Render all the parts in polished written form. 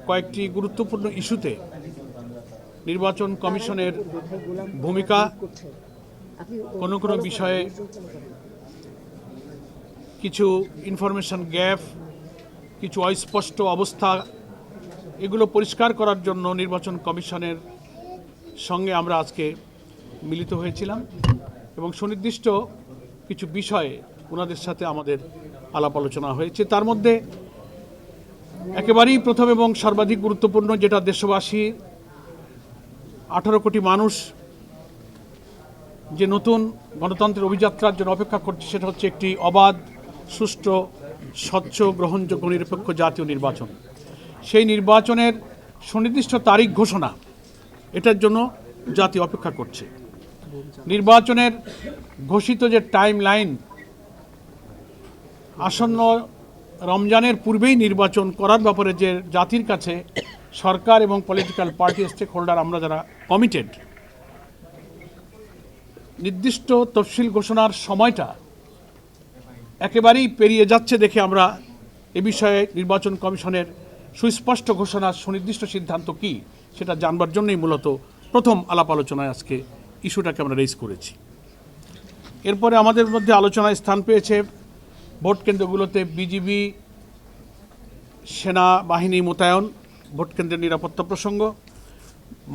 কয়েকটি গুরুত্বপূর্ণ ইস্যুতে নির্বাচন কমিশনের ভূমিকা, কোনো কোনো বিষয়ে কিছু ইনফরমেশন গ্যাপ, কিছু অস্পষ্ট অবস্থা, এগুলো পরিষ্কার করার জন্য নির্বাচন কমিশনের সঙ্গে আমরা আজকে মিলিত হয়েছিলাম এবং সুনির্দিষ্ট কিছু বিষয়ে ওনাদের সাথে আমাদের আলাপ আলোচনা হয়েছে। তার মধ্যে একেবারেই প্রথম এবং সর্বাধিক গুরুত্বপূর্ণ, যেটা দেশবাসী 18 কোটি মানুষ যে নতুন গণতন্ত্রের অভিযাত্রার জন্য অপেক্ষা করছে, সেটা হচ্ছে একটি অবাধ, সুষ্ঠু, স্বচ্ছ, গ্রহণযোগ্য, নিরপেক্ষ জাতীয় নির্বাচন। সেই নির্বাচনের সুনির্দিষ্ট তারিখ ঘোষণা, এটার জন্য জাতি অপেক্ষা করছে। নির্বাচনের ঘোষিত যে টাইম লাইন, আসন্ন রমজানের পূর্বেই নির্বাচন করার ব্যাপারে যে জাতির কাছে সরকার এবং পলিটিক্যাল পার্টি স্টেক হোল্ডার আমরা যারা কমিটেড, নির্দিষ্ট তফসিল ঘোষণার সময়টা একেবারেই পেরিয়ে যাচ্ছে দেখে আমরা এ বিষয়ে নির্বাচন কমিশনের সুস্পষ্ট ঘোষণা, সুনির্দিষ্ট সিদ্ধান্ত কি সেটা জানবার জন্যই মূলত প্রথম আলাপ আলোচনায় আজকে ইস্যুটাকে আমরা রেজ করেছি। এরপরে আমাদের মধ্যে আলোচনায় স্থান পেয়েছে ভোট কেন্দ্রগুলোতে বিজিবি, সেনাবাহিনী মোতায়েন, ভোট কেন্দ্রের নিরাপত্তা প্রসঙ্গ,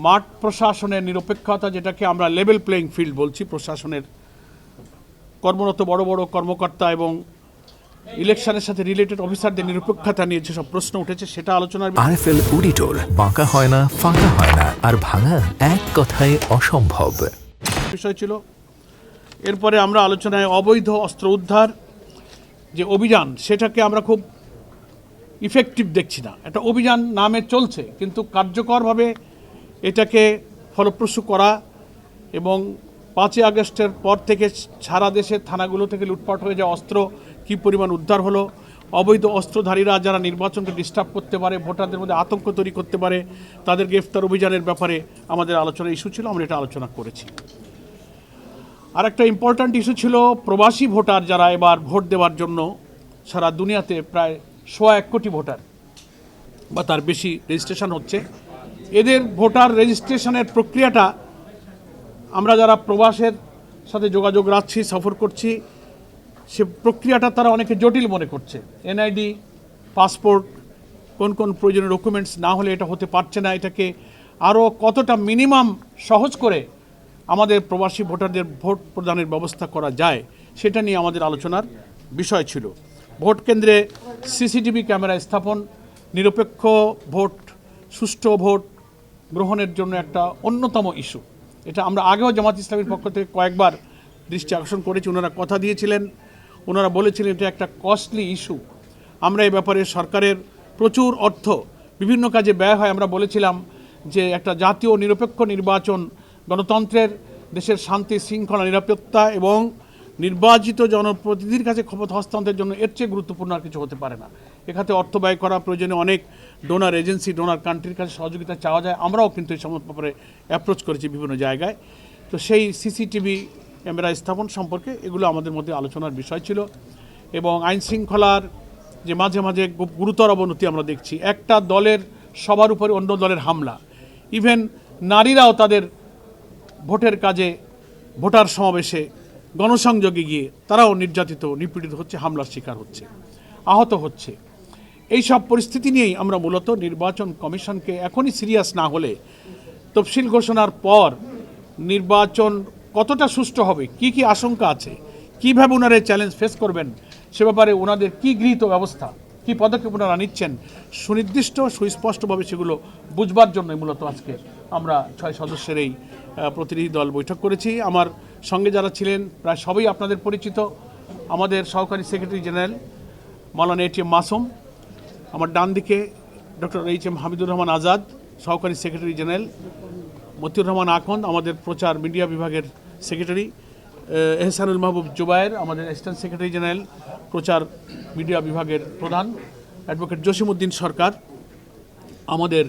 মাঠ প্রশাসনের নিরপেক্ষতা, যেটাকে আমরা লেভেল প্লেইং ফিল্ড বলছি, প্রশাসনের কর্মরত বড় বড় কর্মকর্তা এবং ইলেকশনের সাথে রিলেটেড অফিসারদের নিরপেক্ষতা নিয়ে যেসব প্রশ্ন উঠেছে সেটা আলোচনার আরএফএল অডিটর, বাঁকা হয় না, ফাঁকা হয় না, আর ভাঙা এক কথায় অসম্ভব বিষয় ছিল। এরপরে আমরা আলোচনায় অবৈধ অস্ত্র উদ্ধার যে অভিযান, সেটাকে আমরা খুব ইফেক্টিভ দেখছি না। একটা অভিযান নামে চলছে, কিন্তু কার্যকরভাবে এটাকে ফলপ্রসূ করা এবং 5ই আগস্টের পর থেকে সারা দেশের থানাগুলো থেকে লুটপাট হয়ে যাওয়া অস্ত্র কী পরিমাণ উদ্ধার হলো, অবৈধ অস্ত্রধারীরা যারা নির্বাচনকে ডিস্টার্ব করতে পারে, ভোটারদের মধ্যে আতঙ্ক তৈরি করতে পারে, তাদের গ্রেফতার অভিযানের ব্যাপারে আমাদের আলোচনার ইস্যু ছিল, আমরা এটা আলোচনা করেছি। আর একটা ইম্পর্ট্যান্ট ইস্যু ছিল প্রবাসী ভোটার যারা এবার ভোট দেওয়ার জন্য সারা দুনিয়াতে প্রায় 1.25 কোটি ভোটার বা তার বেশি রেজিস্ট্রেশন হচ্ছে। এদের ভোটার রেজিস্ট্রেশনের প্রক্রিয়াটা আমরা যারা প্রবাসের সাথে যোগাযোগ রাখছি, সফর করছি, সে প্রক্রিয়াটা তারা অনেকে জটিল মনে করছে। এনআইডি, পাসপোর্ট, কোন কোন প্রয়োজনীয় ডকুমেন্টস না হলে এটা হতে পারছে না। এটাকে আরও কতটা মিনিমাম সহজ করে আমাদের প্রবাসী ভোটারদের ভোট প্রদানের ব্যবস্থা করা যায়, সেটা নিয়ে আমাদের আলোচনার বিষয় ছিল। ভোট কেন্দ্রে সিসিটিভি ক্যামেরা স্থাপন, নিরপেক্ষ ভোট, সুষ্ঠু ভোট গ্রহণের জন্য একটা অন্যতম ইস্যু। এটা আমরা আগেও জামাত ইসলামীর পক্ষ থেকে কয়েকবার দৃষ্টি আকর্ষণ করেছি। ওনারা কথা দিয়েছিলেন, ওনারা বলেছিলেন এটা একটা কস্টলি ইস্যু। আমরা এই ব্যাপারে সরকারের প্রচুর অর্থ বিভিন্ন কাজে ব্যয় হয়। আমরা বলেছিলাম যে একটা জাতীয় নিরপেক্ষ নির্বাচন, গণতন্ত্রের, দেশের শান্তি শৃঙ্খলা, নিরাপত্তা এবং নির্বাচিত জনপ্রতিনিধির কাছে ক্ষমতা হস্তান্তরের জন্য এর চেয়ে গুরুত্বপূর্ণ আর কিছু হতে পারে না। এখানে অর্থ ব্যয় করা প্রয়োজনে অনেক ডোনার এজেন্সি, ডোনার কান্ট্রির কাছে সহযোগিতা চাওয়া যায়। আমরাও কিন্তু এই সমস্ত ব্যাপারে অ্যাপ্রোচ করেছি বিভিন্ন জায়গায়। তো সেই সিসিটিভি ক্যামেরা স্থাপন সম্পর্কে এগুলো আমাদের মধ্যে আলোচনার বিষয় ছিল। এবং আইন শৃঙ্খলার যে মাঝে মাঝে গুরুতর অবনতি আমরা দেখছি, একটা দলের সবার উপরে অন্য দলের হামলা, ইভেন নারীরাও তাদের ভোটের কাজে, ভোটার সমাবেশে, গণসংযোগে গিয়ে তারাও নির্যাতিত, নিপীড়িত হচ্ছে, হামলার শিকার হচ্ছে, আহত হচ্ছে। এই সব পরিস্থিতি নিয়েই আমরা মূলত নির্বাচন কমিশনকে এখনই সিরিয়াস না হলে তফসিল ঘোষণার পর নির্বাচন কতটা সুষ্ঠু হবে, কি কি আশঙ্কা আছে, কীভাবে ওনারা চ্যালেঞ্জ ফেস করবেন, সে ব্যাপারে ওনাদের কী গৃহীত ব্যবস্থা, কী পদক্ষেপ ওনারা নিচ্ছেন, সুনির্দিষ্ট সুস্পষ্টভাবে সেগুলো বুঝবার জন্যই মূলত আজকে আমরা 6 সদস্যের এই প্রতিনিধি দল বৈঠক করেছি। আমার সঙ্গে যারা ছিলেন প্রায় সবাই আপনাদের পরিচিত। আমাদের সহকারী সেক্রেটারি জেনারেল মাওলানা ATM মাসুম, আমার ডান দিকে ডক্টর HM হামিদুর রহমান আজাদ, সহকারী সেক্রেটারি জেনারেল, মতিউর রহমান আকন্দ, আমাদের প্রচার মিডিয়া বিভাগের সেক্রেটারি, এহসানুল মাহবুব জুবায়ের, আমাদের অ্যাসিস্ট্যান্ট সেক্রেটারি জেনারেল, প্রচার মিডিয়া বিভাগের প্রধান, অ্যাডভোকেট জসিমউদ্দিন সরকার, আমাদের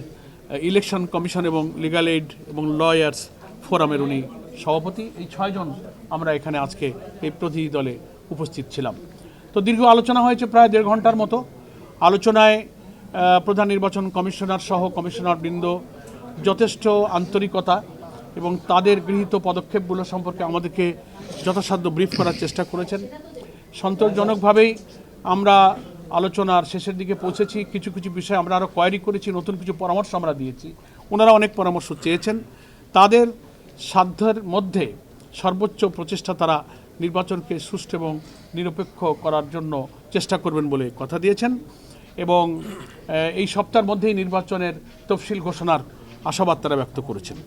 ইলেকশন কমিশন এবং লিগ্যাল এইড এবং লয়ার্স ফোরামের উনি সভাপতি। এই 6 জন আমরা এখানে আজকে এই প্রতিনিধি দলে উপস্থিত ছিলাম। তো দীর্ঘ আলোচনা হয়েছে, প্রায় 1.5 ঘন্টার মতো। আলোচনায় প্রধান নির্বাচন কমিশনার সহ কমিশনারবৃন্দ যথেষ্ট আন্তরিকতা এবং তাদের গৃহীত পদক্ষেপগুলো সম্পর্কে আমাদেরকে যথাসাধ্য ব্রিফ করার চেষ্টা করেছেন। সন্তোষজনকভাবেই আমরা আলোচনার শেষের দিকে পৌঁছেছি। কিছু কিছু বিষয় আমরা আরও কোয়ারি করেছি, নতুন কিছু পরামর্শ আমরা দিয়েছি। ওনারা অনেক পরামর্শ চেয়েছেন। তাদের সাধ্যের মধ্যে সর্বোচ্চ প্রচেষ্টা তারা নির্বাচনকে সুষ্ঠু এবং নিরপেক্ষ করার জন্য চেষ্টা করবেন বলে কথা দিয়েছেন এবং এই সপ্তাহের মধ্যেই নির্বাচনের তফসিল ঘোষণার আশাবাদ তারা ব্যক্ত করেছেন।